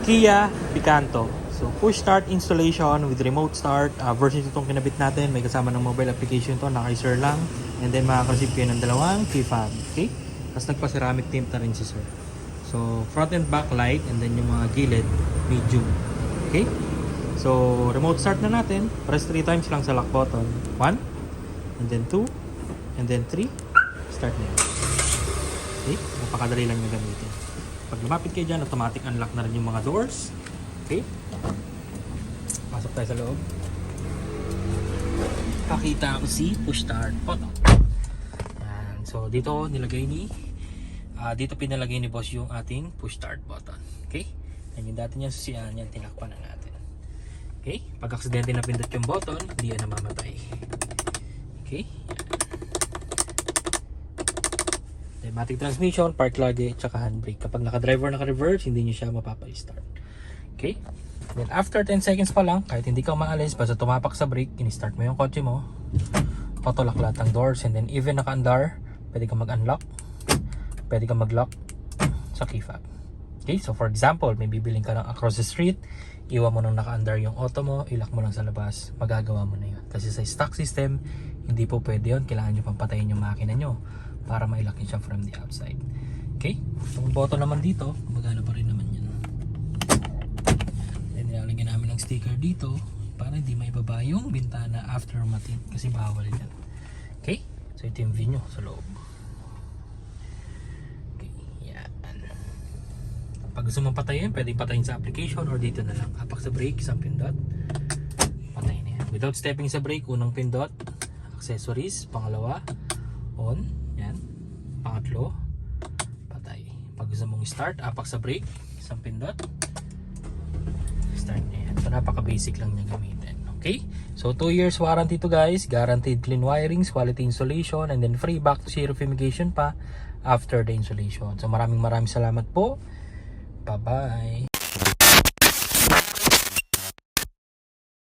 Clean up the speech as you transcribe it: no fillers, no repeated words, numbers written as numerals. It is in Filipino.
Kia Picanto. So push start installation with remote start. Version itong kinabit natin. May kasama ng mobile application to. Naka-sir lang. And then makaka-receive kayo ng dalawang key fob. Okay? Tapos nagpa-ceramic tint na rin si sir. So front and back light. And then yung mga gilid medium. Okay? So remote start na natin. Press 3 times lang sa lock button. 1. And then 2. And then 3. Start na yun. Okay? Napakadali lang yung gamitin. Pag lumapit kayo dyan, automatic unlock na rin yung mga doors. Okay? Pasok tayo sa loob. Pakita ko si push start button. Yan. So dito nilagay dito pinalagay ni boss yung ating push start button. Okay? Yan yung dati niya susian, yan tinakpan na natin. Okay? Pag aksidente na pindot yung button, hindi yan namamatay. Okay? Automatic transmission, park lagi, tsaka handbrake. Kapag naka-drive or naka-reverse, hindi nyo siya mapapa-start. Okay? Then after 10 seconds pa lang, kahit hindi ka maalis, basta tumapak sa brake, in-start mo yung kotse mo, auto-lock lahat ng doors, and then even naka-andar, pwede ka mag-unlock, pwede ka mag-lock sa key fob. Okay? So for example, may bibiling ka lang across the street, iwan mo nang naka-andar yung auto mo, ilock mo lang sa labas, magagawa mo na yun. Kasi sa stock system, hindi po pwede yun. Kailangan nyo pang patayin yung makina nyo para ma-lock nyo siya from the outside. Okay? Itong button naman dito, magana pa rin naman yan. Then nilalagyan namin ng sticker dito para hindi maibaba yung bintana after matint kasi bawal yan. Okay? So ito yung view nyo sa loob. Okay, yan. Pag gusto mong patayin, pwede patayin sa application or dito na lang. Hapak sa brake, isang pindot, patayin na yan. Without stepping sa brake, unang pindot, accessories, pangalawa, on, yan, pangatlo, patay. Pag gusto mong start, apak sa brake, isang pindot, start na yan. So napaka basic lang niya gamitin. Okay? So 2 years warranty to guys, guaranteed clean wirings, quality installation, and then free back to zero fumigation pa after the installation. So maraming salamat po. Bye bye.